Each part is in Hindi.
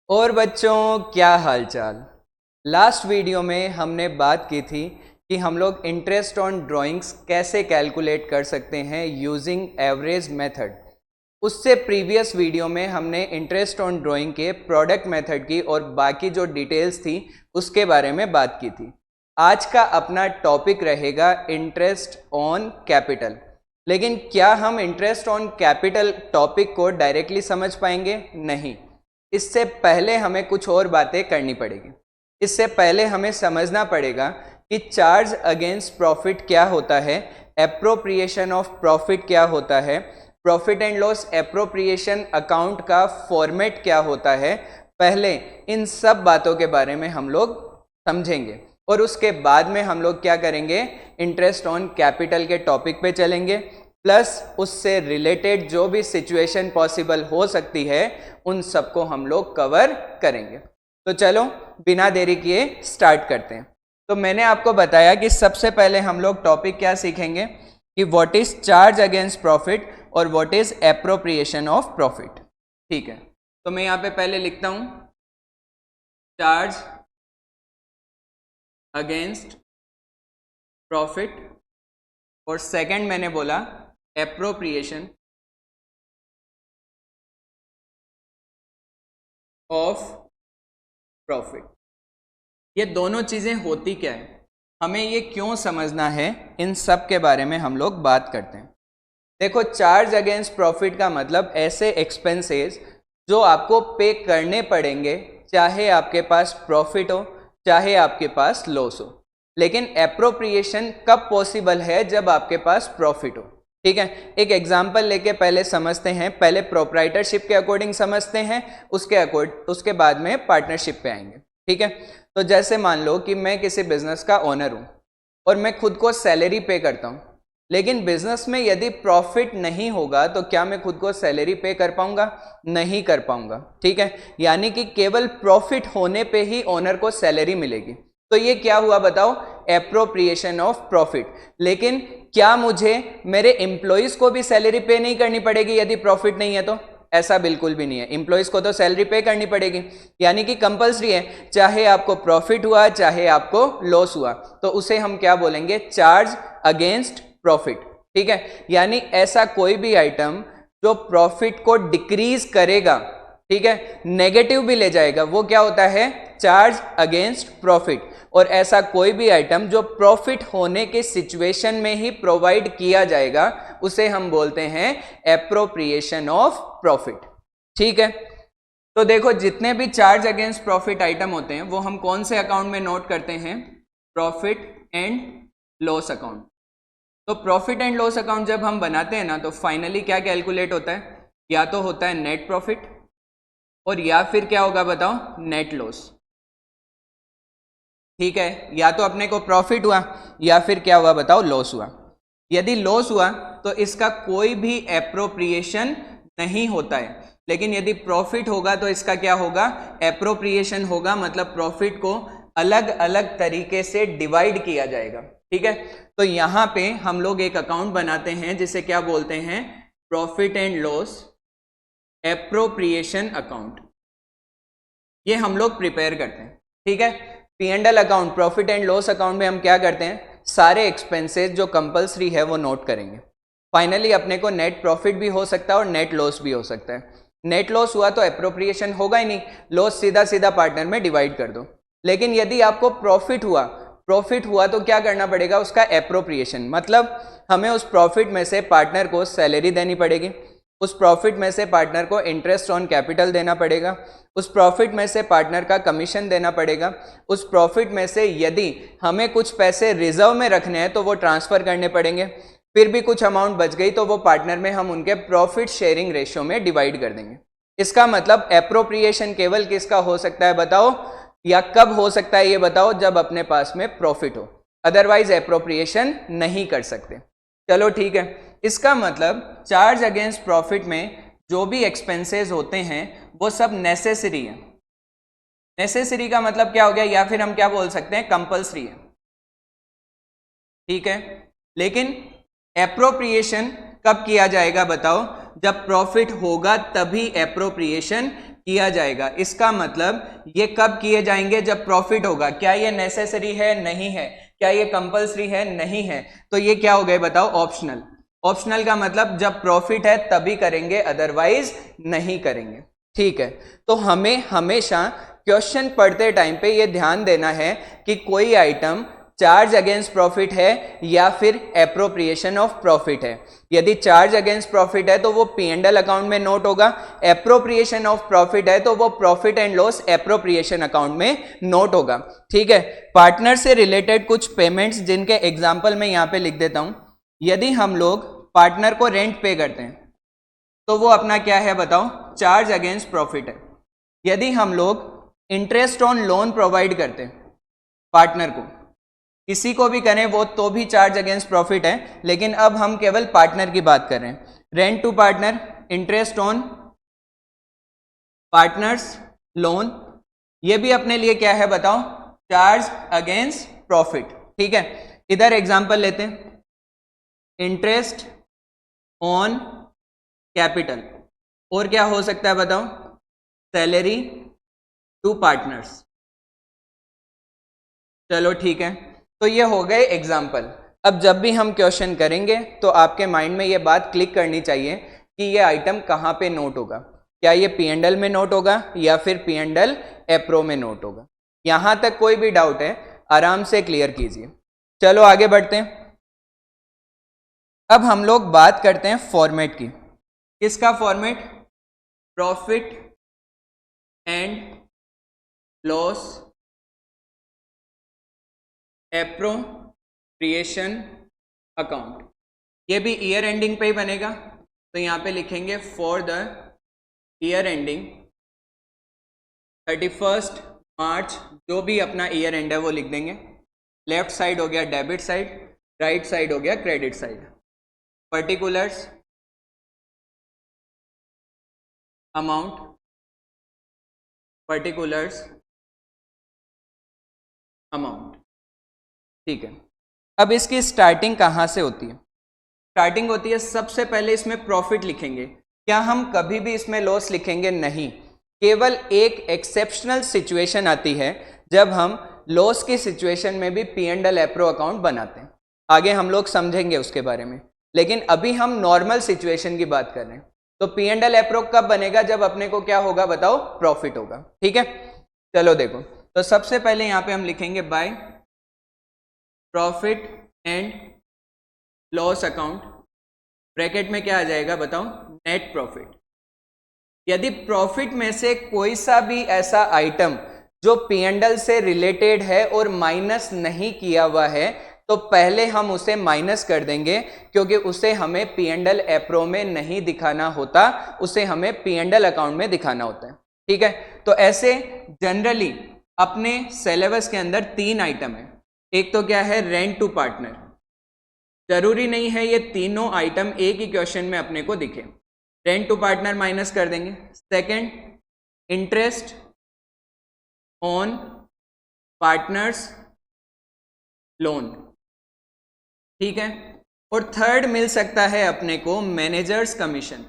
और बच्चों, क्या हालचाल। लास्ट वीडियो में हमने बात की थी कि हम लोग इंटरेस्ट ऑन ड्राइंग्स कैसे कैलकुलेट कर सकते हैं यूजिंग एवरेज मेथड। उससे प्रीवियस वीडियो में हमने इंटरेस्ट ऑन ड्राइंग के प्रोडक्ट मेथड की और बाकी जो डिटेल्स थी उसके बारे में बात की थी। आज का अपना टॉपिक रहेगा इंटरेस्ट ऑन कैपिटल। लेकिन क्या हम इंटरेस्ट ऑन कैपिटल टॉपिक को डायरेक्टली समझ पाएंगे? नहीं। इससे पहले हमें कुछ और बातें करनी पड़ेगी। इससे पहले हमें समझना पड़ेगा कि चार्ज अगेंस्ट प्रॉफिट क्या होता है, एप्रोप्रिएशन ऑफ प्रॉफिट क्या होता है, profit and loss appropriation account का फॉर्मेट क्या होता है। पहले इन सब बातों के बारे में हम लोग समझेंगे और उसके बाद में हम लोग क्या करेंगे, इंटरेस्ट ऑन कैपिटल के टॉपिक पे चलेंगे, प्लस उससे रिलेटेड जो भी सिचुएशन पॉसिबल हो सकती है उन सबको हम लोग कवर करेंगे। तो चलो बिना देरी किए स्टार्ट करते हैं। तो मैंने आपको बताया कि सबसे पहले हम लोग टॉपिक क्या सीखेंगे कि what is charge against profit और what is appropriation of profit. ठीक है, तो मैं यहाँ पे पहले लिखता हूं चार्ज अगेंस्ट प्रॉफिट और सेकंड मैंने बोला एप्रोप्रिएशन ऑफ प्रॉफिट। ये दोनों चीजें होती क्या है, हमें ये क्यों समझना है, इन सब के बारे में हम लोग बात करते हैं। देखो, चार्ज अगेंस्ट प्रॉफिट का मतलब ऐसे एक्सपेंसेस जो आपको पे करने पड़ेंगे, चाहे आपके पास प्रॉफिट हो चाहे आपके पास लॉस हो। लेकिन एप्रोप्रिएशन कब पॉसिबल है? जब आपके पास प्रॉफिट हो। ठीक है, एक एग्जांपल लेके पहले समझते हैं। पहले प्रोप्राइटरशिप के अकॉर्डिंग समझते हैं, उसके बाद में पार्टनरशिप पे आएंगे। ठीक है, तो जैसे मान लो कि मैं किसी बिजनेस का ओनर हूं और मैं खुद को सैलरी पे करता हूं, लेकिन बिजनेस में यदि प्रॉफिट नहीं होगा तो क्या मैं खुद को सैलरी पे कर पाऊंगा? नहीं कर पाऊंगा। ठीक है, यानी कि केवल प्रॉफिट होने पे ही ओनर को सैलरी मिलेगी। तो ये क्या हुआ बताओ? Appropriation of profit. लेकिन क्या मुझे मेरे एम्प्लॉइज को भी सैलरी पे नहीं करनी पड़ेगी यदि प्रॉफिट नहीं है? तो ऐसा बिल्कुल भी नहीं है। एम्प्लॉइज को तो सैलरी पे करनी पड़ेगी, यानी कि कंपलसरी है। चाहे आपको प्रॉफिट हुआ चाहे आपको लॉस हुआ, तो उसे हम क्या बोलेंगे? Charge against profit. ठीक है, यानी ऐसा कोई भी आइटम जो प्रॉफिट को डिक्रीज करेगा, ठीक है, नेगेटिव भी ले जाएगा, वो क्या होता है? Charge against profit. और ऐसा कोई भी आइटम जो प्रॉफिट होने के सिचुएशन में ही प्रोवाइड किया जाएगा उसे हम बोलते हैं एप्रोप्रिएशन ऑफ प्रॉफिट। ठीक है, तो देखो, जितने भी चार्ज अगेंस्ट प्रॉफिट आइटम होते हैं वो हम कौन से अकाउंट में नोट करते हैं? Profit and loss account. तो प्रॉफिट एंड लॉस अकाउंट जब हम बनाते हैं ना, तो फाइनली क्या कैलकुलेट होता है? या तो होता है नेट प्रॉफिट और या फिर क्या होगा बताओ? Net loss. ठीक है, या तो अपने को प्रॉफिट हुआ या फिर क्या हुआ बताओ? लॉस हुआ। यदि लॉस हुआ तो इसका कोई भी एप्रोप्रिएशन नहीं होता है, लेकिन यदि प्रॉफिट होगा तो इसका क्या होगा? एप्रोप्रिएशन होगा। मतलब प्रॉफिट को अलग अलग तरीके से डिवाइड किया जाएगा। ठीक है, तो यहां पे हम लोग एक अकाउंट बनाते हैं जिसे क्या बोलते हैं? Profit and loss appropriation account. ये हम लोग प्रिपेयर करते हैं। ठीक है, P&L account, profit and loss account में हम क्या करते हैं? सारे एक्सपेंसेस जो कंपलसरी है वो नोट करेंगे। फाइनली अपने को नेट प्रॉफिट भी हो सकता है और नेट लॉस भी हो सकता है। नेट लॉस हुआ तो एप्रोप्रिएशन होगा ही नहीं, लॉस सीधा सीधा पार्टनर में डिवाइड कर दो। लेकिन यदि आपको प्रॉफिट हुआ तो क्या करना पड़ेगा? उसका एप्रोप्रिएशन। मतलब हमें उस प्रॉफिट में से पार्टनर को सैलरी देनी पड़ेगी, उस प्रॉफिट में से पार्टनर को इंटरेस्ट ऑन कैपिटल देना पड़ेगा, उस प्रॉफिट में से पार्टनर का कमीशन देना पड़ेगा, उस प्रॉफिट में से यदि हमें कुछ पैसे रिजर्व में रखने हैं तो वो ट्रांसफर करने पड़ेंगे। फिर भी कुछ अमाउंट बच गई तो वो पार्टनर में हम उनके प्रॉफिट शेयरिंग रेशियो में डिवाइड कर देंगे। इसका मतलब एप्रोप्रिएशन केवल किसका हो सकता है बताओ? या कब हो सकता है ये बताओ? जब अपने पास में प्रॉफिट हो, अदरवाइज एप्रोप्रिएशन नहीं कर सकते। चलो ठीक है, इसका मतलब चार्ज अगेंस्ट प्रॉफिट में जो भी एक्सपेंसेस होते हैं वो सब नेसेसरी है। नेसेसरी का मतलब क्या हो गया? या फिर हम क्या बोल सकते हैं? कंपलसरी है। ठीक है, लेकिन एप्रोप्रिएशन कब किया जाएगा बताओ? जब प्रॉफिट होगा तभी एप्रोप्रिएशन किया जाएगा। इसका मतलब ये कब किए जाएंगे? जब प्रॉफिट होगा। क्या ये नेसेसरी है? नहीं है। क्या ये कंपल्सरी है? नहीं है। तो ये क्या हो गए बताओ? ऑप्शनल। ऑप्शनल का मतलब जब प्रॉफिट है तभी करेंगे, अदरवाइज नहीं करेंगे। ठीक है, तो हमें हमेशा क्वेश्चन पढ़ते टाइम पे ये ध्यान देना है कि कोई आइटम चार्ज अगेंस्ट प्रॉफिट है या फिर एप्रोप्रिएशन ऑफ प्रॉफिट है। यदि चार्ज अगेंस्ट प्रॉफिट है तो वो P&L अकाउंट में नोट होगा, एप्रोप्रिएशन ऑफ प्रॉफिट है तो वो profit and loss appropriation account में नोट होगा। ठीक है, पार्टनर से रिलेटेड कुछ पेमेंट्स जिनके एग्जाम्पल मैं यहां पे लिख देता हूं। यदि हम लोग पार्टनर को रेंट पे करते हैं तो वो अपना क्या है बताओ? चार्ज अगेंस्ट प्रॉफिट है। यदि हम लोग इंटरेस्ट ऑन लोन प्रोवाइड करते हैं पार्टनर को, किसी को भी करें वो तो भी चार्ज अगेंस्ट प्रॉफिट है, लेकिन अब हम केवल पार्टनर की बात कर रहे हैं। Rent to partner, interest on partner's loan, ये भी अपने लिए क्या है बताओ? Charge against profit. ठीक है, इधर एग्जांपल लेते हैं, इंटरेस्ट ऑन कैपिटल, और क्या हो सकता है बताओ? Salary to partners. चलो ठीक है, तो ये हो गए एग्जाम्पल। अब जब भी हम क्वेश्चन करेंगे तो आपके माइंड में ये बात क्लिक करनी चाहिए कि ये आइटम कहाँ पे नोट होगा। क्या ये P&L में नोट होगा या फिर P&L एप्रो में नोट होगा? यहां तक कोई भी डाउट है आराम से क्लियर कीजिए। चलो आगे बढ़ते हैं। अब हम लोग बात करते हैं फॉर्मेट की। किसका format? Profit and loss appropriation account. ये भी ईयर एंडिंग पे ही बनेगा, तो यहां पे लिखेंगे फॉर द ईयर एंडिंग 31 मार्च, जो भी अपना ईयर एंड है वो लिख देंगे। लेफ्ट साइड हो गया डेबिट साइड, राइट साइड हो गया credit side. Particulars amount, particulars amount. ठीक है, अब इसकी स्टार्टिंग कहाँ से होती है? स्टार्टिंग होती है सबसे पहले इसमें प्रॉफिट लिखेंगे। क्या हम कभी भी इसमें लॉस लिखेंगे? नहीं। केवल एक एक्सेप्शनल सिचुएशन आती है जब हम लॉस की सिचुएशन में भी P&L एप्रो अकाउंट बनाते हैं। आगे हम लोग समझेंगे उसके बारे में, लेकिन अभी हम नॉर्मल सिचुएशन की बात कर रहे हैं। तो P&L एप्रो कब बनेगा? जब अपने को क्या होगा बताओ? प्रॉफिट होगा। ठीक है, चलो देखो, तो सबसे पहले यहां पे हम लिखेंगे by profit and loss account, bracket में क्या आ जाएगा बताओ? Net profit. यदि प्रॉफिट में से कोई सा भी ऐसा आइटम जो P&L से रिलेटेड है और माइनस नहीं किया हुआ है तो पहले हम उसे माइनस कर देंगे, क्योंकि उसे हमें P&L एप्रो में नहीं दिखाना होता, उसे हमें P&L अकाउंट में दिखाना होता है। ठीक है, तो ऐसे जनरली अपने सिलेबस के अंदर 3 आइटम है। एक तो क्या है? Rent to partner. जरूरी नहीं है ये तीनों आइटम एक ही क्वेश्चन में अपने को दिखे। रेंट टू पार्टनर माइनस कर देंगे। Second, interest on partner's loan. ठीक है, और थर्ड मिल सकता है अपने को मैनेजर्स कमीशन।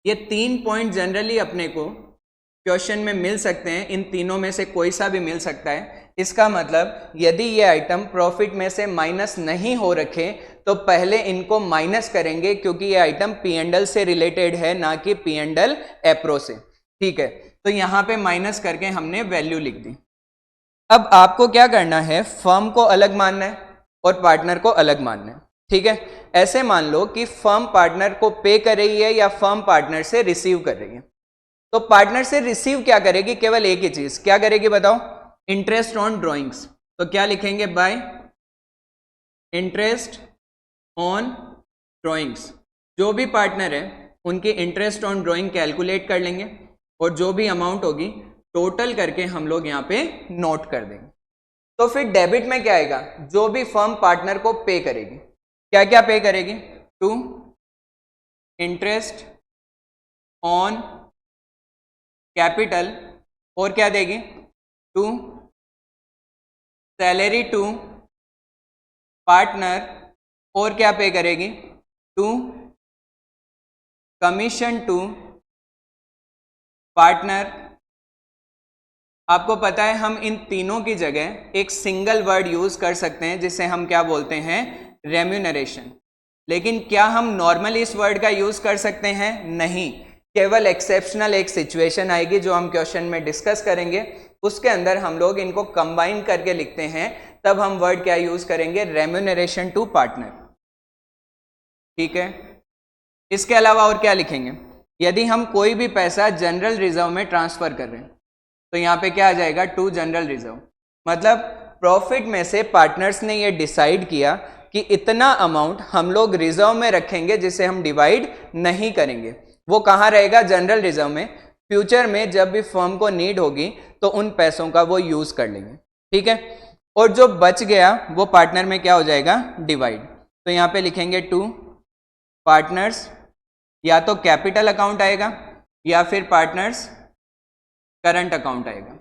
ये 3 पॉइंट जनरली अपने को क्वेश्चन में मिल सकते हैं, इन तीनों में से कोई सा भी मिल सकता है। इसका मतलब यदि ये आइटम प्रॉफिट में से माइनस नहीं हो रखे तो पहले इनको माइनस करेंगे, क्योंकि ये आइटम P&L से रिलेटेड है, ना कि P&L एप्रो से। ठीक है, तो यहां पे माइनस करके हमने वैल्यू लिख दी। अब आपको क्या करना है? फर्म को अलग मानना है और पार्टनर को अलग मानना है। ठीक है, ऐसे मान लो कि फर्म पार्टनर को पे कर रही है या फर्म पार्टनर से रिसीव कर रही है। तो पार्टनर से रिसीव क्या करेगी? केवल एक ही चीज, क्या करेगी बताओ? Interest on drawings. तो क्या लिखेंगे? Bye interest on drawings. जो भी पार्टनर है उनकी इंटरेस्ट ऑन ड्रॉइंग कैलकुलेट कर लेंगे और जो भी अमाउंट होगी टोटल करके हम लोग यहाँ पे नोट कर देंगे। तो फिर डेबिट में क्या आएगा? जो भी फर्म पार्टनर को पे करेगी। क्या क्या पे करेगी? टू इंटरेस्ट ऑन कैपिटल, और क्या देगी? टू सैलरी टू पार्टनर, और क्या पे करेगी? टू कमीशन टू पार्टनर, आपको पता है हम इन तीनों की जगह एक सिंगल वर्ड यूज कर सकते हैं जिसे हम क्या बोलते हैं, रेम्यूनरेशन। लेकिन क्या हम नॉर्मली इस वर्ड का यूज कर सकते हैं? नहीं, केवल एक्सेप्शनल एक सिचुएशन आएगी जो हम क्वेश्चन में डिस्कस करेंगे, उसके अंदर हम लोग इनको कंबाइन करके लिखते हैं, तब हम वर्ड क्या यूज करेंगे, रेम्यूनरेशन टू पार्टनर। ठीक है, इसके अलावा और क्या लिखेंगे? यदि हम कोई भी पैसा जनरल रिजर्व में ट्रांसफर कर रहे हैं तो यहाँ पे क्या आ जाएगा, टू जनरल रिजर्व। मतलब प्रॉफिट में से पार्टनर्स ने ये डिसाइड किया कि इतना अमाउंट हम लोग रिजर्व में रखेंगे जिसे हम डिवाइड नहीं करेंगे। वो कहाँ रहेगा, जनरल रिजर्व में। फ्यूचर में जब भी फर्म को नीड होगी तो उन पैसों का वो यूज कर लेंगे। ठीक है, और जो बच गया वो पार्टनर में क्या हो जाएगा, डिवाइड। तो यहाँ पे लिखेंगे टू पार्टनर्स, या तो कैपिटल अकाउंट आएगा या फिर पार्टनर्स करंट अकाउंट आएगा।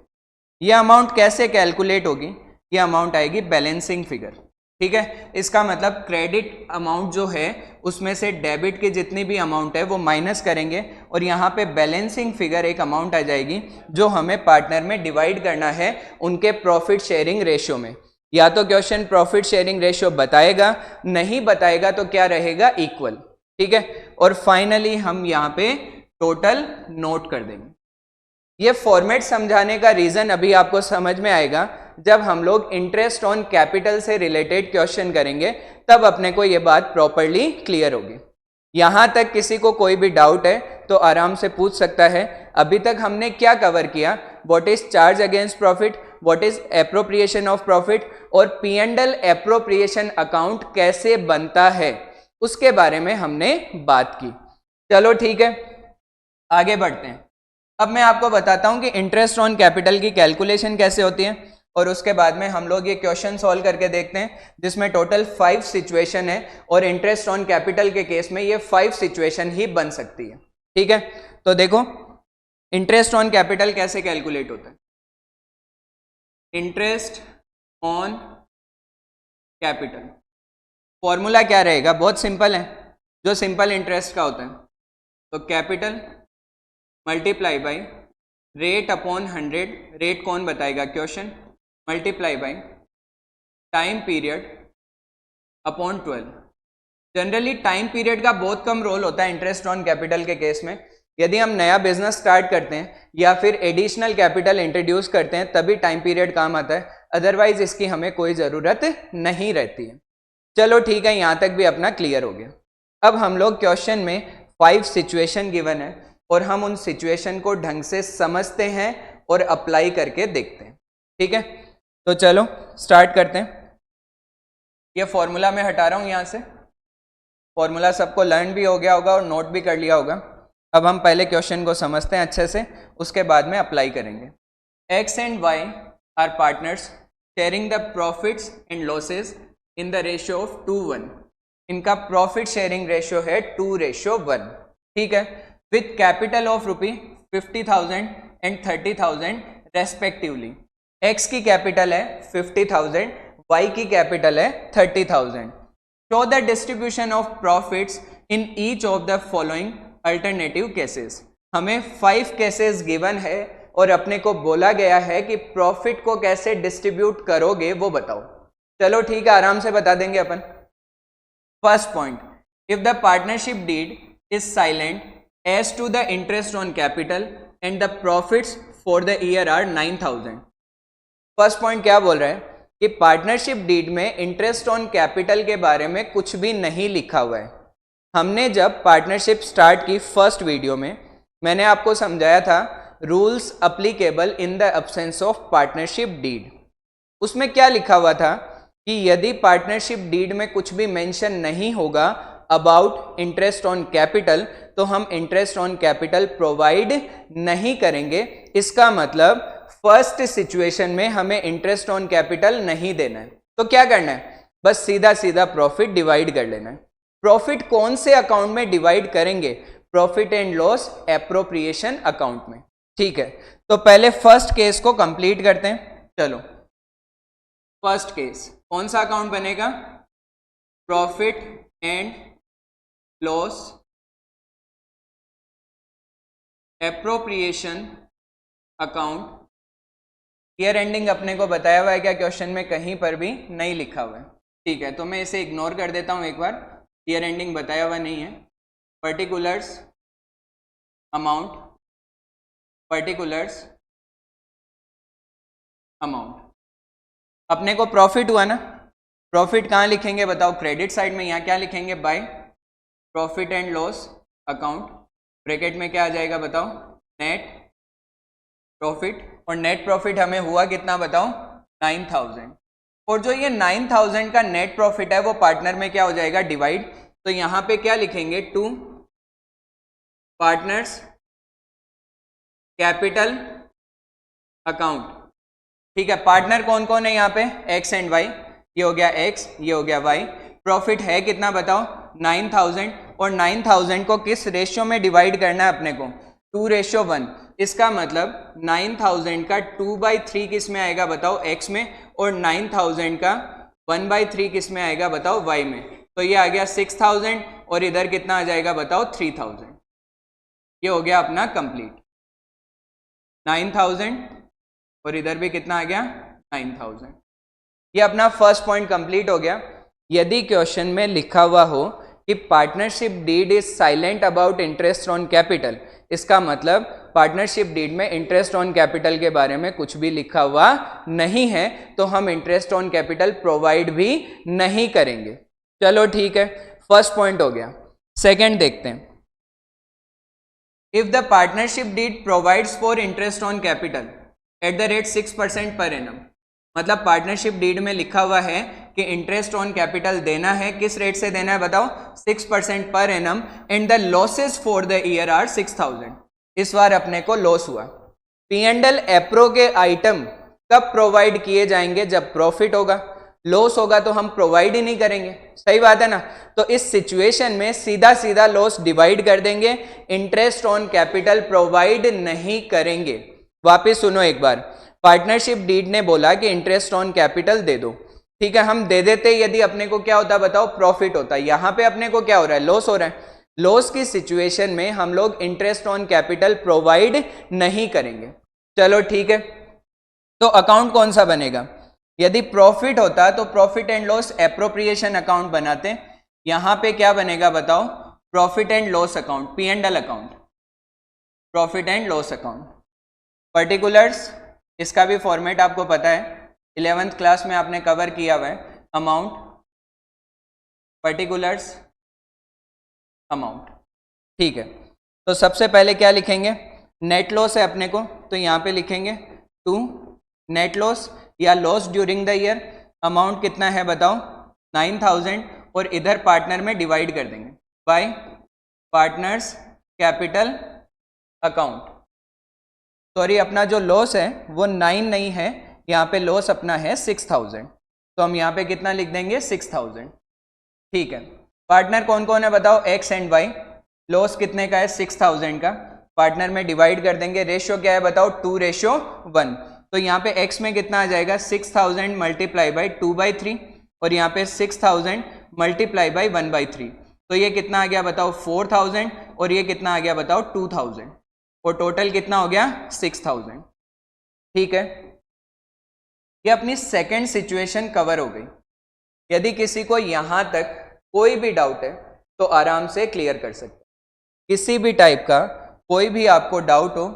यह अमाउंट कैसे कैलकुलेट होगी, यह अमाउंट आएगी बैलेंसिंग फिगर। ठीक है, इसका मतलब क्रेडिट अमाउंट जो है उसमें से डेबिट की जितनी भी अमाउंट है वो माइनस करेंगे और यहाँ पे बैलेंसिंग फिगर एक अमाउंट आ जाएगी जो हमें पार्टनर में डिवाइड करना है उनके प्रॉफिट शेयरिंग रेशियो में। या तो क्वेश्चन प्रॉफिट शेयरिंग रेशियो बताएगा, नहीं बताएगा तो क्या रहेगा, इक्वल। ठीक है, और फाइनली हम यहाँ पे टोटल नोट कर देंगे। ये फॉर्मेट समझाने का रीजन अभी आपको समझ में आएगा जब हम लोग इंटरेस्ट ऑन कैपिटल से रिलेटेड क्वेश्चन करेंगे, तब अपने को ये बात प्रॉपरली क्लियर होगी। यहां तक किसी को कोई भी डाउट है तो आराम से पूछ सकता है। अभी तक हमने क्या कवर किया, what is charge against profit, what is appropriation of profit, और P&L एप्रोप्रिएशन अकाउंट कैसे बनता है उसके बारे में हमने बात की। चलो ठीक है, आगे बढ़ते हैं। अब मैं आपको बताता हूं कि इंटरेस्ट ऑन कैपिटल की कैलकुलेशन कैसे होती है, और उसके बाद में हम लोग ये क्वेश्चन सॉल्व करके देखते हैं जिसमें टोटल 5 सिचुएशन है और इंटरेस्ट ऑन कैपिटल के केस में ये 5 सिचुएशन ही बन सकती है। ठीक है, तो देखो इंटरेस्ट ऑन कैपिटल कैसे कैलकुलेट होता है। इंटरेस्ट ऑन कैपिटल फॉर्मूला क्या रहेगा, बहुत सिंपल है, जो सिंपल इंटरेस्ट का होता है। तो capital multiply by rate upon 100, rate कौन बताएगा, question, multiply by time period upon 12। Generally time period का बहुत कम रोल होता है इंटरेस्ट ऑन कैपिटल के केस में। यदि हम नया बिजनेस स्टार्ट करते हैं या फिर एडिशनल कैपिटल इंट्रोड्यूस करते हैं तभी टाइम पीरियड काम आता है, अदरवाइज इसकी हमें कोई ज़रूरत नहीं रहती है। चलो ठीक है, यहाँ तक भी अपना क्लियर हो गया। अब हम लोग क्वेश्चन में 5 सिचुएशन गिवन है और हम उन सिचुएशन को ढंग से समझते हैं और अप्लाई करके देखते हैं। ठीक है, तो चलो स्टार्ट करते हैं। ये फॉर्मूला मैं हटा रहा हूं यहां से, फॉर्मूला सबको लर्न भी हो गया होगा और नोट भी कर लिया होगा। अब हम पहले क्वेश्चन को समझते हैं अच्छे से, उसके बाद में अप्लाई करेंगे। X and Y are partners sharing the profits and losses in the ratio of 2:1। इनका प्रॉफिट शेयरिंग रेशियो है 2:1। ठीक है, with capital of ₹50,000 and 30,000 respectively. X की कैपिटल है 50,000, Y की कैपिटल है 30,000। Show the distribution of profits in each of the following alternative cases. हमें 5 केसेस गिवन है और अपने को बोला गया है कि प्रॉफिट को कैसे डिस्ट्रीब्यूट करोगे वो बताओ। चलो ठीक है, आराम से बता देंगे अपन। First point, if the partnership deed is silent as to the interest on capital and the profits for the year are 9,000। First point क्या बोल रहा है कि पार्टनरशिप डीड में इंटरेस्ट ऑन कैपिटल के बारे में कुछ भी नहीं लिखा हुआ है। हमने जब पार्टनरशिप स्टार्ट की फर्स्ट वीडियो में मैंने आपको समझाया था rules applicable in the absence of partnership deed. उसमें क्या लिखा हुआ था कि यदि पार्टनरशिप डीड में कुछ भी मेंशन नहीं होगा अबाउट इंटरेस्ट ऑन कैपिटल तो हम इंटरेस्ट ऑन कैपिटल प्रोवाइड नहीं करेंगे। इसका मतलब फर्स्ट सिचुएशन में हमें इंटरेस्ट ऑन कैपिटल नहीं देना है। तो क्या करना है, बस सीधा सीधा प्रॉफिट डिवाइड कर लेना है। प्रॉफिट कौन से अकाउंट में डिवाइड करेंगे, profit and loss appropriation account में। ठीक है, तो पहले फर्स्ट केस को कंप्लीट करते हैं। चलो फर्स्ट केस कौन सा अकाउंट बनेगा, profit and loss appropriation account, year ending अपने को बताया हुआ है क्या क्वेश्चन में? कहीं पर भी नहीं लिखा हुआ है, ठीक है, तो मैं इसे इग्नोर कर देता हूं एक बार, ईयर एंडिंग बताया हुआ नहीं है। पर्टिकुलर्स अमाउंट, पर्टिकुलर्स अमाउंट, अपने को प्रॉफिट हुआ ना, प्रॉफिट कहाँ लिखेंगे बताओ? क्रेडिट साइड में। यहाँ क्या लिखेंगे? By profit and loss account, bracket में क्या आ जाएगा बताओ? नेट प्रॉफिट, और नेट प्रॉफिट हमें हुआ कितना बताओ? 9000। और जो ये 9000 का नेट प्रॉफिट है वो पार्टनर में क्या हो जाएगा? डिवाइड। तो यहां पे क्या लिखेंगे? टू पार्टनर्स कैपिटल अकाउंट, ठीक है। पार्टनर कौन कौन है यहाँ पे? एक्स एंड वाई, ये हो गया एक्स, ये हो गया वाई। प्रॉफिट है कितना बताओ? 9000, और 9000 को किस रेशियो में डिवाइड करना है अपने को? 2:1। इसका मतलब 9000 का 2/3 किस में आएगा बताओ? एक्स में, और 9000 का 1/3 किस में आएगा बताओ? वाई में। तो ये आ गया 6000, और इधर कितना आ जाएगा बताओ? 3000। ये हो गया अपना कंप्लीट, 9000, और इधर भी कितना आ गया? 9000। ये अपना फर्स्ट पॉइंट कंप्लीट हो गया। यदि क्वेश्चन में लिखा हुआ हो कि partnership deed is silent about interest on capital, इसका मतलब पार्टनरशिप डीड में इंटरेस्ट ऑन कैपिटल के बारे में कुछ भी लिखा हुआ नहीं है, तो हम इंटरेस्ट ऑन कैपिटल प्रोवाइड भी नहीं करेंगे। चलो ठीक है, फर्स्ट पॉइंट हो गया। सेकंड देखते हैं। If the partnership deed provides for interest on capital at the rate 6% per annum, मतलब पार्टनरशिप डीड में लिखा हुआ है कि इंटरेस्ट ऑन कैपिटल देना है, किस रेट से देना है बताओ? 6% per annum, and the losses for the year are 6000। इस बार अपने को लॉस हुआ। P&L एप्रो के आइटम कब प्रोवाइड किए जाएंगे? जब प्रॉफिट होगा। लॉस होगा तो हम प्रोवाइड ही नहीं करेंगे, सही बात है ना? तो इस सिचुएशन में सीधा सीधा लॉस डिवाइड कर देंगे, इंटरेस्ट ऑन कैपिटल प्रोवाइड नहीं करेंगे। वापिस सुनो एक बार, पार्टनरशिप डीड ने बोला कि इंटरेस्ट ऑन कैपिटल दे दो, ठीक है, हम दे देते, यदि अपने को क्या होता बताओ? प्रॉफिट होता। यहां पे अपने को क्या हो रहा है? लॉस हो रहा है। लॉस की सिचुएशन में हम लोग इंटरेस्ट ऑन कैपिटल प्रोवाइड नहीं करेंगे। चलो ठीक है, तो अकाउंट कौन सा बनेगा? यदि प्रॉफिट होता तो profit and loss appropriation account बनाते। यहां पे क्या बनेगा बताओ? Profit and loss account, P&L account, profit and loss account. Particulars, इसका भी फॉर्मेट आपको पता है, 11th क्लास में आपने कवर किया हुआ है। अमाउंट, पर्टिकुलर्स अमाउंट, ठीक है। तो सबसे पहले क्या लिखेंगे? नेट लॉस है अपने को, तो यहाँ पे लिखेंगे टू नेट लॉस या loss during the year. Amount कितना है बताओ? 9000, और इधर पार्टनर में डिवाइड कर देंगे bye partners capital account. Sorry, अपना जो लॉस है वो 9 नहीं है, यहाँ पे लॉस अपना है 6000, तो हम यहाँ पे कितना लिख देंगे? 6000, ठीक है। पार्टनर कौन कौन है बताओ? X and Y. लॉस कितने का है? 6000 का। पार्टनर में डिवाइड कर देंगे, रेशियो क्या है बताओ? 2:1। तो यहाँ पे एक्स में कितना आ जाएगा? 6000 मल्टीप्लाई बाई 2/3, और यहाँ पे 6000 मल्टीप्लाई बाई 1/3, तो ये कितना आ गया बताओ? 4000, और ये कितना आ गया बताओ? 2000, और टोटल कितना हो गया? 6000, ठीक है। ये अपनी सेकंड सिचुएशन कवर हो गई। यदि किसी को यहां तक कोई भी डाउट है तो आराम से क्लियर कर सकते हैं। किसी भी टाइप का कोई भी आपको डाउट हो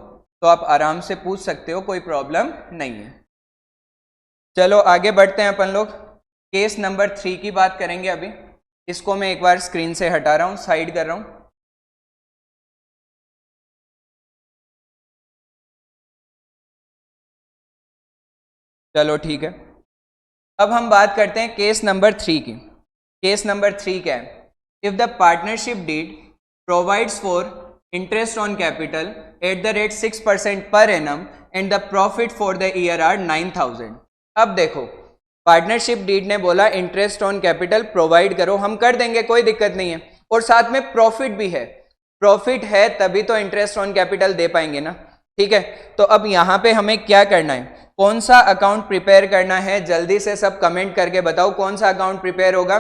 तो आप आराम से पूछ सकते हो, कोई प्रॉब्लम नहीं है। चलो आगे बढ़ते हैं अपन लोग। केस नंबर 3 की बात करेंगे अभी। इसको मैं एक बार स्क्रीन से हटा रहा हूं, साइड कर रहा हूं। चलो ठीक है, अब हम बात करते हैं केस नंबर 3 की। केस नंबर 3 क्या है? If the partnership deed provides for interest on capital at the rate 6% per annum and the profit for the year are 9000। अब देखो, पार्टनरशिप डीड ने बोला इंटरेस्ट ऑन कैपिटल प्रोवाइड करो, हम कर देंगे, कोई दिक्कत नहीं है, और साथ में प्रॉफिट भी है। प्रॉफिट है तभी तो इंटरेस्ट ऑन कैपिटल दे पाएंगे ना, ठीक है। तो अब यहां पे हमें क्या करना है? कौन सा अकाउंट प्रिपेयर करना है? जल्दी से सब कमेंट करके बताओ कौन सा अकाउंट प्रिपेयर होगा।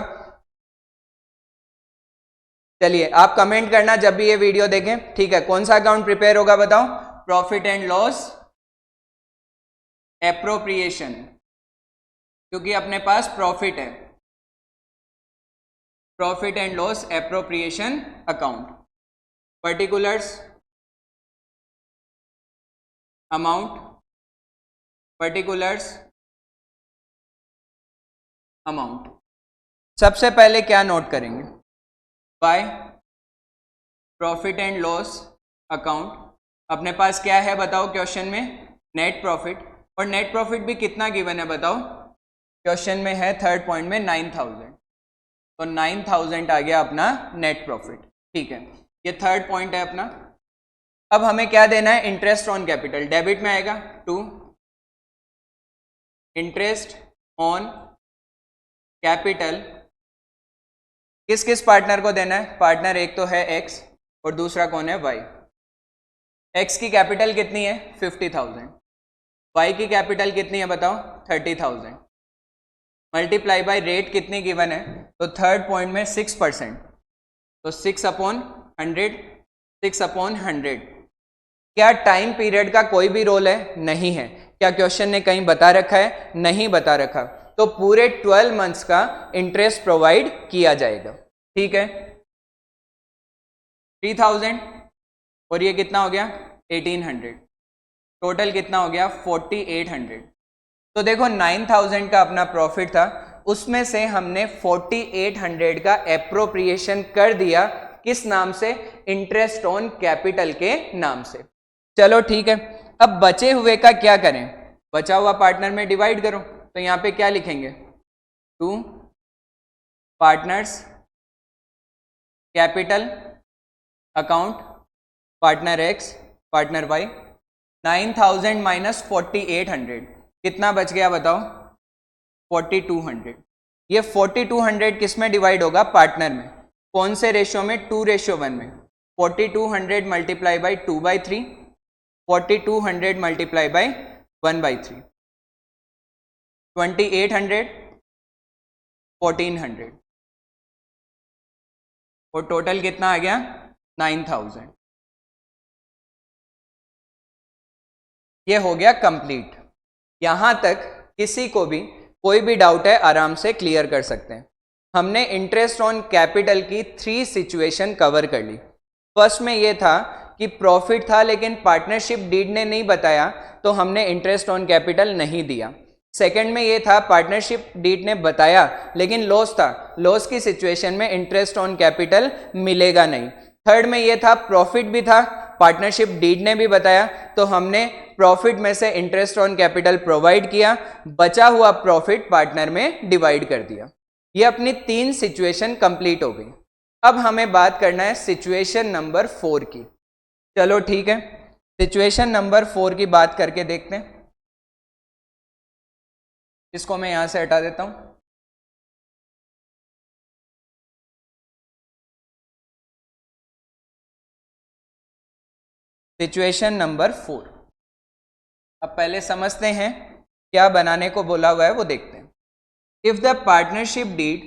चलिए आप कमेंट करना जब भी ये वीडियो देखें, ठीक है। कौन सा अकाउंट प्रिपेयर होगा बताओ? प्रॉफिट एंड लॉस एप्रोप्रिएशन, क्योंकि अपने पास प्रॉफिट है। Profit and loss appropriation account, particulars, amount, particulars, amount. सबसे पहले क्या नोट करेंगे? By profit and loss account अपने पास क्या है बताओ क्वेश्चन में? Net profit. और नेट प्रॉफिट भी कितना गिवन है बताओ? क्वेश्चन में है थर्ड पॉइंट में 9000, तो 9000 आ गया अपना नेट प्रॉफिट, ठीक है। ये थर्ड पॉइंट है अपना। अब हमें क्या देना है? इंटरेस्ट ऑन कैपिटल, डेबिट में आएगा टू इंटरेस्ट ऑन कैपिटल। किस किस पार्टनर को देना है? पार्टनर एक तो है एक्स और दूसरा कौन है? वाई। एक्स की कैपिटल कितनी है? 50,000। वाई की कैपिटल कितनी है बताओ? 30,000। मल्टीप्लाई बाय रेट कितनी गिवन है? तो थर्ड पॉइंट में 6%, तो 6/100, 6/100। क्या टाइम पीरियड का कोई भी रोल है? नहीं है। क्या क्वेश्चन ने कहीं बता रखा है? नहीं बता रखा। तो पूरे 12 मंथ्स का इंटरेस्ट प्रोवाइड किया जाएगा, ठीक है। 3000 और ये कितना हो गया? 1800। टोटल कितना हो गया? 4800। तो देखो 9000 का अपना प्रॉफिट था, उसमें से हमने 4800 का एप्रोप्रिएशन कर दिया। किस नाम से? इंटरेस्ट ऑन कैपिटल के नाम से। चलो ठीक है। अब बचे हुए का क्या करें? बचा हुआ पार्टनर में डिवाइड करो। तो यहां पे क्या लिखेंगे? To partners capital account, partner X, partner Y. 9000 minus 4800 कितना बच गया बताओ? 4200। ये 4200 किस में डिवाइड होगा? पार्टनर में। कौन से रेशियो में? 2:1 में। 4200 मल्टीप्लाई बाई 2/3, 4200 मल्टीप्लाई बाई 1/3, 2800, 1400 और टोटल कितना आ गया? 9000। ये हो गया कंप्लीट। यहां तक किसी को भी कोई भी डाउट है आराम से क्लियर कर सकते हैं। हमने इंटरेस्ट ऑन कैपिटल की 3 सिचुएशन कवर कर ली। फर्स्ट में ये था कि प्रॉफिट था लेकिन पार्टनरशिप डीड ने नहीं बताया, तो हमने इंटरेस्ट ऑन कैपिटल नहीं दिया। सेकंड में ये था पार्टनरशिप डीड ने बताया लेकिन लॉस था, लॉस की सिचुएशन में इंटरेस्ट ऑन कैपिटल मिलेगा नहीं। थर्ड में ये था प्रॉफिट भी था, पार्टनरशिप डीड ने भी बताया, तो हमने प्रॉफिट में से इंटरेस्ट ऑन कैपिटल प्रोवाइड किया, बचा हुआ प्रॉफिट पार्टनर में डिवाइड कर दिया। ये अपनी 3 सिचुएशन कंप्लीट हो गई। अब हमें बात करना है सिचुएशन नंबर 4 की। चलो ठीक है, सिचुएशन नंबर 4 की बात करके देखते हैं। इसको मैं यहां से हटा देता हूं। Situation number 4। अब पहले समझते हैं क्या बनाने को बोला हुआ है वो देखते हैं। If the partnership deed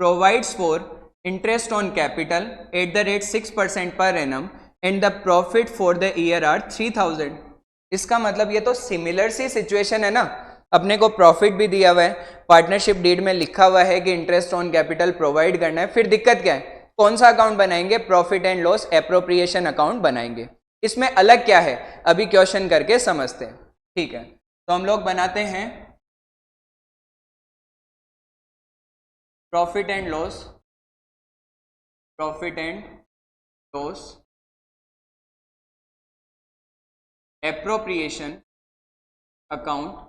provides for interest on capital at the rate 6% per annum and the profit for the year are 3000। इसका मतलब ये तो सिमिलर सी सिचुएशन है ना। अपने को प्रॉफिट भी दिया हुआ है, पार्टनरशिप डीड में लिखा हुआ है कि इंटरेस्ट ऑन कैपिटल प्रोवाइड करना है। फिर दिक्कत क्या है? कौन सा अकाउंट बनाएंगे? Profit and loss appropriation account बनाएंगे। इसमें अलग क्या है अभी क्वेश्चन करके समझते हैं, ठीक है। तो हम लोग बनाते हैं profit and loss, profit and loss appropriation account,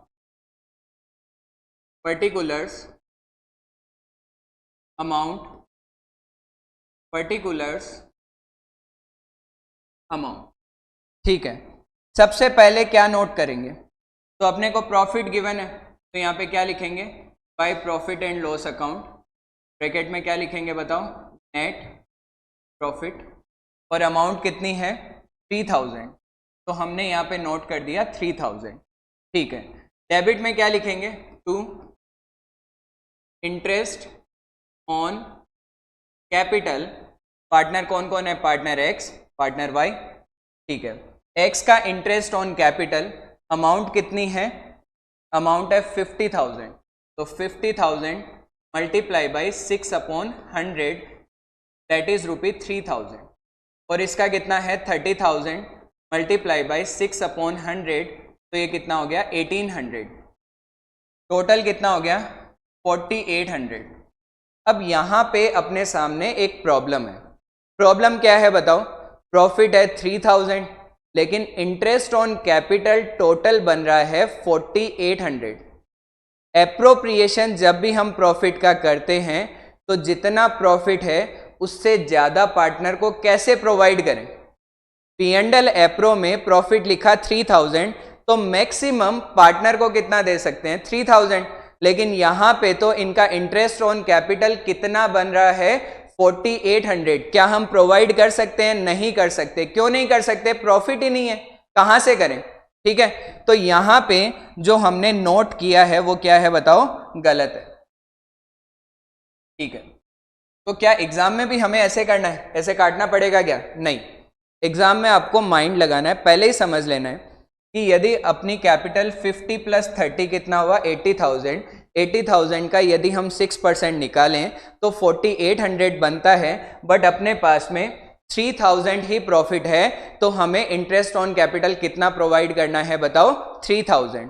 particulars, amount, particulars, amount, ठीक है। सबसे पहले क्या नोट करेंगे? तो अपने को प्रॉफिट गिवन है, तो यहाँ पे क्या लिखेंगे? By profit and loss account, bracket में क्या लिखेंगे बताओ? Net profit. और अमाउंट कितनी है? 3000, तो हमने यहाँ पे नोट कर दिया 3000, ठीक है। डेबिट में क्या लिखेंगे? To interest on capital partner कौन कौन है, पार्टनर एक्स, पार्टनर वाई, ठीक है। एक्स का इंटरेस्ट ऑन कैपिटल अमाउंट कितनी है, अमाउंट है 50,000, तो 50,000 मल्टीप्लाई बाई 6/100 दैट इज ₹3,000, और इसका कितना है 30,000 मल्टीप्लाई बाई 6/100, तो ये कितना हो गया 1800, टोटल कितना हो गया 4800। अब यहाँ पे अपने सामने एक प्रॉब्लम है, प्रॉब्लम क्या है बताओ, प्रॉफिट है 3000 लेकिन इंटरेस्ट ऑन कैपिटल टोटल बन रहा है 4800। एप्रोप्रिएशन जब भी हम प्रॉफिट का करते हैं तो जितना प्रॉफिट है उससे ज्यादा पार्टनर को कैसे प्रोवाइड करें। P&L एप्रो में प्रॉफिट लिखा 3000, तो मैक्सिमम पार्टनर को कितना दे सकते हैं 3000, लेकिन यहां पे तो इनका इंटरेस्ट ऑन कैपिटल कितना बन रहा है 4800। क्या हम प्रोवाइड कर सकते हैं, नहीं कर सकते। क्यों नहीं कर सकते, प्रॉफिट ही नहीं है, कहां से करें, ठीक है। तो यहां पे जो हमने नोट किया है वो क्या है बताओ, गलत है, ठीक है। तो क्या एग्जाम में भी हमें ऐसे करना है, ऐसे काटना पड़ेगा क्या, नहीं। एग्जाम में आपको माइंड लगाना है, पहले ही समझ लेना है कि यदि अपनी कैपिटल 50 + 30 कितना हुआ 80,000, 80,000 का यदि हम 6% निकालें तो 4800 बनता है, बट अपने पास में 3000 ही प्रॉफिट है, तो हमें इंटरेस्ट ऑन कैपिटल कितना प्रोवाइड करना है बताओ 3000।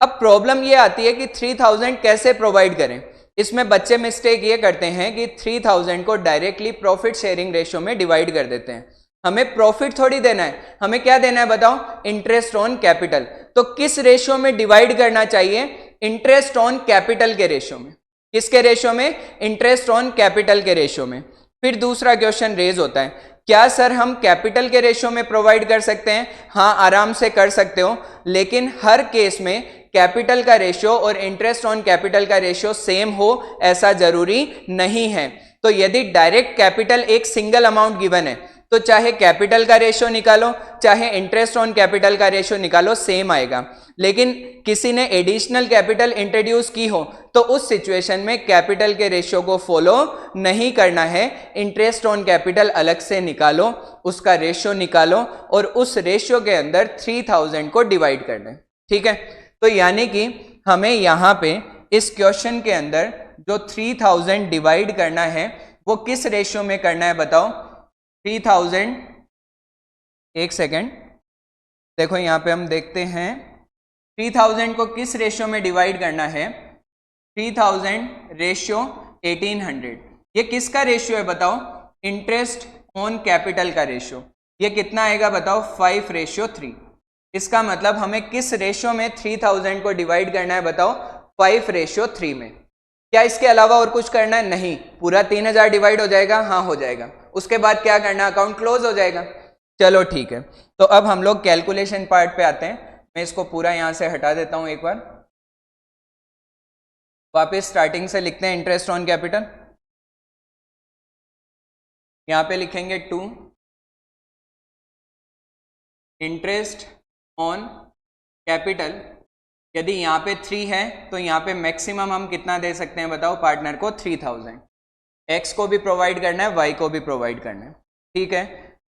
अब प्रॉब्लम ये आती है कि 3000 कैसे प्रोवाइड करें। इसमें बच्चे मिस्टेक ये करते हैं कि 3000 को डायरेक्टली प्रॉफिट शेयरिंग रेशियो में डिवाइड कर देते हैं। हमें प्रॉफिट थोड़ी देना है, हमें क्या देना है बताओ, इंटरेस्ट ऑन कैपिटल। तो किस रेशियो में डिवाइड करना चाहिए, इंटरेस्ट ऑन कैपिटल के रेशियो में। किसके रेशियो में, इंटरेस्ट ऑन कैपिटल के रेशियो में। फिर दूसरा क्वेश्चन रेज होता है, क्या सर हम कैपिटल के रेशियो में प्रोवाइड कर सकते हैं। हाँ आराम से कर सकते हो, लेकिन हर केस में कैपिटल का रेशियो और इंटरेस्ट ऑन कैपिटल का रेशियो सेम हो ऐसा जरूरी नहीं है। तो यदि डायरेक्ट कैपिटल एक सिंगल अमाउंट गिवन है तो चाहे कैपिटल का रेशियो निकालो चाहे इंटरेस्ट ऑन कैपिटल का रेशियो निकालो सेम आएगा। लेकिन किसी ने एडिशनल कैपिटल इंट्रोड्यूस की हो तो उस सिचुएशन में कैपिटल के रेशियो को फॉलो नहीं करना है, इंटरेस्ट ऑन कैपिटल अलग से निकालो, उसका रेशियो निकालो और उस रेशियो के अंदर 3000 को डिवाइड कर दें, ठीक है। तो यानी कि हमें यहां पे इस क्वेश्चन के अंदर जो 3000 डिवाइड करना है वो किस रेशियो में करना है बताओ, 3000, एक सेकेंड देखो यहां पे हम देखते हैं 3000 को किस रेशियो में डिवाइड करना है, 3000 रेशियो 1800। ये किसका रेशियो है बताओ, इंटरेस्ट ऑन कैपिटल का रेशियो। ये कितना आएगा बताओ 5:3। इसका मतलब हमें किस रेशियो में 3000 को डिवाइड करना है बताओ, 5:3 में। क्या इसके अलावा और कुछ करना है, नहीं। पूरा 3000 डिवाइड हो जाएगा, हाँ हो जाएगा। उसके बाद क्या करना, अकाउंट क्लोज हो जाएगा। चलो ठीक है, तो अब हम लोग कैलकुलेशन पार्ट पे आते हैं। मैं इसको पूरा यहां से हटा देता हूं, एक बार वापस स्टार्टिंग से लिखते हैं। इंटरेस्ट ऑन कैपिटल यहां पे लिखेंगे 2, इंटरेस्ट ऑन कैपिटल यदि यहाँ पे 3 है तो यहाँ पे मैक्सिमम हम कितना दे सकते हैं बताओ पार्टनर को, 3000। एक्स को भी प्रोवाइड करना है, वाई को भी प्रोवाइड करना है, ठीक है।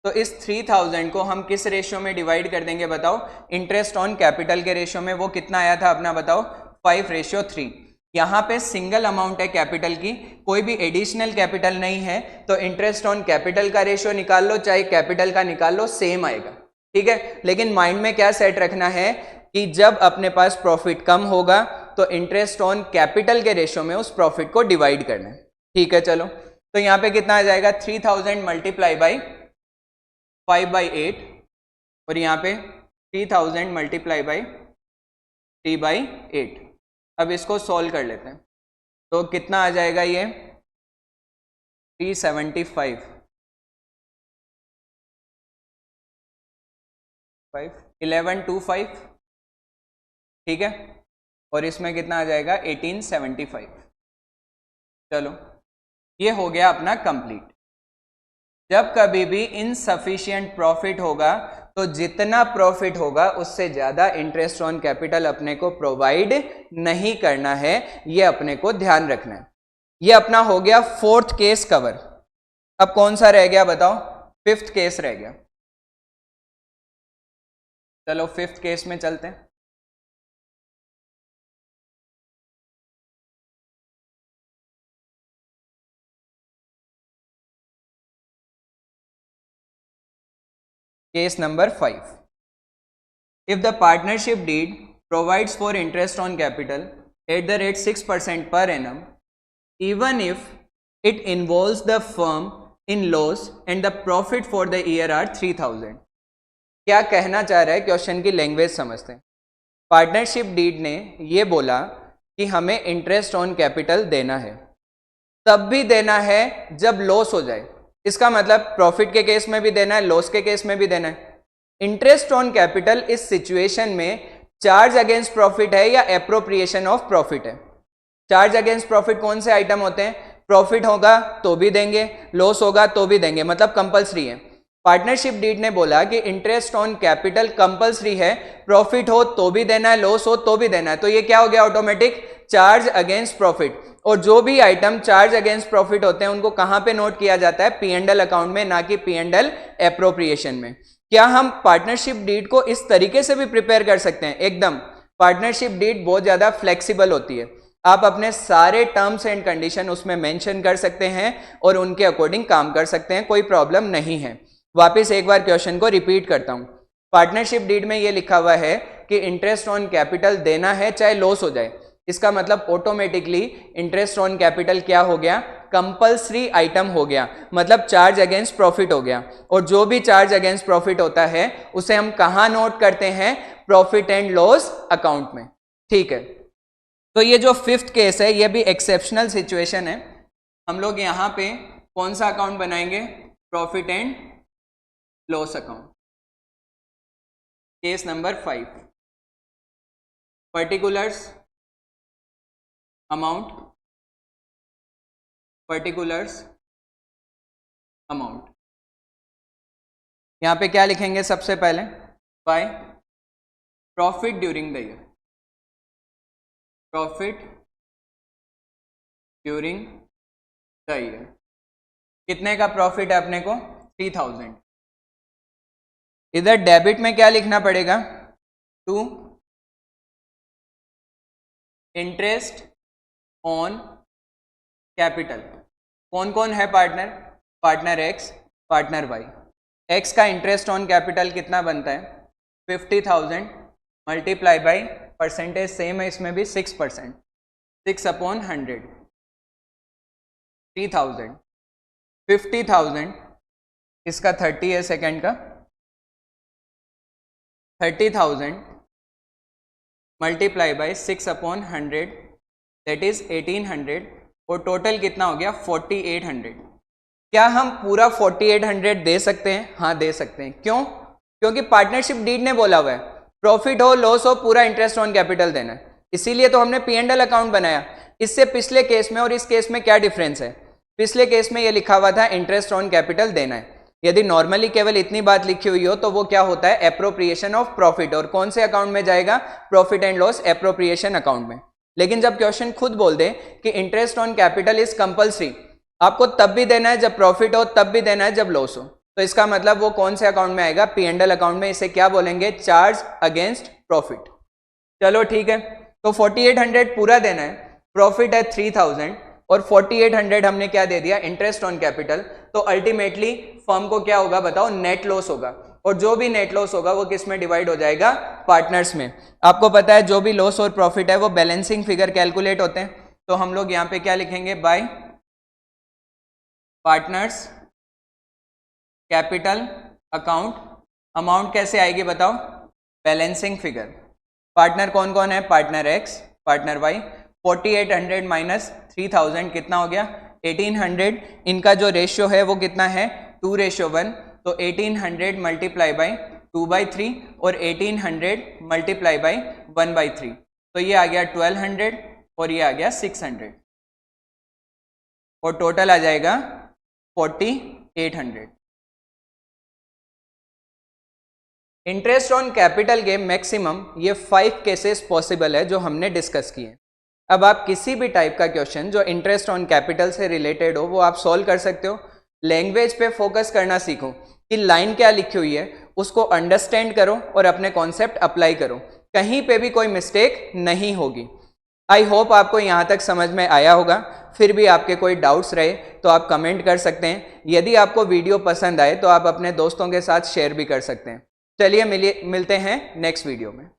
तो इस 3000 को हम किस रेशियो में डिवाइड कर देंगे बताओ, इंटरेस्ट ऑन कैपिटल के रेशियो में। वो कितना आया था अपना बताओ, 5:3। यहाँ पे सिंगल अमाउंट है कैपिटल की, कोई भी एडिशनल कैपिटल नहीं है, तो इंटरेस्ट ऑन कैपिटल का रेशियो निकाल लो चाहे कैपिटल का निकाल लो, सेम आएगा, ठीक है। लेकिन माइंड में क्या सेट रखना है कि जब अपने पास प्रॉफिट कम होगा तो इंटरेस्ट ऑन कैपिटल के रेशियो में उस प्रॉफिट को डिवाइड करना है, ठीक है। चलो तो यहाँ पे कितना आ जाएगा, 3000 मल्टीप्लाई बाई 5/8 और यहाँ पे 3000 मल्टीप्लाई बाई 3/8। अब इसको सॉल्व कर लेते हैं, तो कितना आ जाएगा ये 375, 1125, ठीक है। और इसमें कितना आ जाएगा 1875। चलो ये हो गया अपना कंप्लीट। जब कभी भी इनसफिशिएंट प्रॉफिट होगा तो जितना प्रॉफिट होगा उससे ज़्यादा इंटरेस्ट ऑन कैपिटल अपने को प्रोवाइड नहीं करना है, ये अपने को ध्यान रखना है। ये अपना हो गया 4th केस कवर। अब कौन सा रह गया बताओ? फिफ्थ केस रह गया। चलो फिफ्थ केस में चलते हैं। Case number 5, if the partnership deed provides for interest on capital at the rate 6% per annum, even if it involves the firm in loss and the profit for the year are 3000। क्या कहना चाह रहा है, क्वेश्चन की लैंग्वेज समझते हैं। पार्टनरशिप डीड ने ये बोला कि हमें इंटरेस्ट ऑन कैपिटल देना है, तब भी देना है जब लॉस हो जाए। इसका मतलब प्रॉफिट के केस में भी देना है, लॉस के केस में भी देना है। इंटरेस्ट ऑन कैपिटल इस सिचुएशन में चार्ज अगेंस्ट प्रॉफिट है या एप्रोप्रिएशन ऑफ प्रॉफिट है? चार्ज अगेंस्ट प्रॉफिट कौन से आइटम होते हैं? प्रॉफिट होगा तो भी देंगे, लॉस होगा तो भी देंगे, मतलब कंपलसरी है। पार्टनरशिप डीड ने बोला कि इंटरेस्ट ऑन कैपिटल कंपलसरी है, प्रॉफिट हो तो भी देना है, लॉस हो तो भी देना है। तो ये क्या हो गया? Automatic charge against profit. और जो भी आइटम चार्ज अगेंस्ट प्रॉफिट होते हैं उनको कहां पे नोट किया जाता है? P&L अकाउंट में, ना कि P&L एप्रोप्रिएशन में। क्या हम पार्टनरशिप डीड को इस तरीके से भी प्रिपेयर कर सकते हैं? एकदम। पार्टनरशिप डीड बहुत ज्यादा फ्लेक्सिबल होती है, आप अपने सारे टर्म्स एंड कंडीशन उसमें मेंशन कर सकते हैं और उनके अकॉर्डिंग काम कर सकते हैं, कोई प्रॉब्लम नहीं है। वापस एक बार क्वेश्चन को रिपीट करता हूं। पार्टनरशिप डीड में यह लिखा हुआ है कि इंटरेस्ट ऑन कैपिटल देना है चाहे लॉस हो जाए। इसका मतलब ऑटोमेटिकली इंटरेस्ट ऑन कैपिटल क्या हो गया? कंपलसरी आइटम हो गया, मतलब चार्ज अगेंस्ट प्रॉफिट हो गया। और जो भी चार्ज अगेंस्ट प्रॉफिट होता है उसे हम कहां नोट करते हैं? प्रॉफिट एंड लॉस अकाउंट में। ठीक है, तो ये जो फिफ्थ केस है ये भी एक्सेप्शनल सिचुएशन है। हम लोग यहां पे कौन सा अकाउंट बनाएंगे? Profit and loss account. Case number 5, particulars amount, particulars amount. यहां पे क्या लिखेंगे सबसे पहले? By profit during the year, profit during the year. कितने का प्रॉफिट है अपने को? 3000। इधर डेबिट में क्या लिखना पड़ेगा? To interest on capital. कौन कौन है partner? Partner X, partner Y. X का इंटरेस्ट ऑन कैपिटल कितना बनता है? 50,000 मल्टीप्लाई बाई परसेंटेज सेम है इसमें भी 6%, 6/100, 3000। 50,000 इसका 30 है सेकेंड का, 30,000 मल्टीप्लाई बाई 6/100 दैट इज 1800 और टोटल कितना हो गया? 4800। क्या हम पूरा 4800 दे सकते हैं? हाँ दे सकते हैं। क्यों? क्योंकि पार्टनरशिप डीड ने बोला हुआ है प्रॉफिट हो लॉस हो पूरा इंटरेस्ट ऑन कैपिटल देना है, इसीलिए तो हमने P&L अकाउंट बनाया। इससे पिछले केस में और इस केस में क्या डिफरेंस है? पिछले केस में ये लिखा हुआ था इंटरेस्ट ऑन कैपिटल देना है। यदि नॉर्मली केवल इतनी बात लिखी हुई हो तो वो क्या होता है? Appropriation of profit. और कौन से अकाउंट में जाएगा? Profit and loss appropriation account में। लेकिन जब क्वेश्चन खुद बोल दे कि interest on capital is compulsory, आपको तब भी देना है जब प्रॉफिट हो, तब भी देना है जब लॉस हो, तो इसका मतलब वो कौन से अकाउंट में आएगा? P&L अकाउंट में। इसे क्या बोलेंगे? Charge against profit. चलो ठीक है, तो 4800 पूरा देना है, प्रॉफिट है 3000 और 4800 हमने क्या दे दिया? Interest on capital. तो अल्टीमेटली फर्म को क्या होगा बताओ? नेट लॉस होगा। और जो भी नेट लॉस होगा वो किस में डिवाइड हो जाएगा? पार्टनर्स में। आपको पता है जो भी लॉस और प्रॉफिट है वो बैलेंसिंग फिगर कैलकुलेट होते हैं, तो हम लोग यहां पे क्या लिखेंगे? By partners capital account. Amount कैसे आएगी बताओ? Balancing figure. पार्टनर कौन कौन है? Partner X, partner Y. 4800 minus 3000 कितना हो गया? 1800। इनका जो रेशियो है वो कितना है? 2:1। तो 1800 मल्टीप्लाई बाई 2/3 और 1800 मल्टीप्लाई बाई 1/3, तो ये आ गया 1200 और ये आ गया 600 और टोटल आ जाएगा 4800। इंटरेस्ट ऑन कैपिटल के मैक्सिमम ये 5 केसेस पॉसिबल है जो हमने डिस्कस किए। अब आप किसी भी टाइप का क्वेश्चन जो इंटरेस्ट ऑन कैपिटल से रिलेटेड हो वो आप सॉल्व कर सकते हो। लैंग्वेज पे फोकस करना सीखो कि लाइन क्या लिखी हुई है, उसको अंडरस्टैंड करो और अपने कॉन्सेप्ट अप्लाई करो, कहीं पे भी कोई मिस्टेक नहीं होगी। आई होप आपको यहाँ तक समझ में आया होगा। फिर भी आपके कोई डाउट्स रहे तो आप कमेंट कर सकते हैं। यदि आपको वीडियो पसंद आए तो आप अपने दोस्तों के साथ शेयर भी कर सकते हैं। चलिए मिलते हैं नेक्स्ट वीडियो में।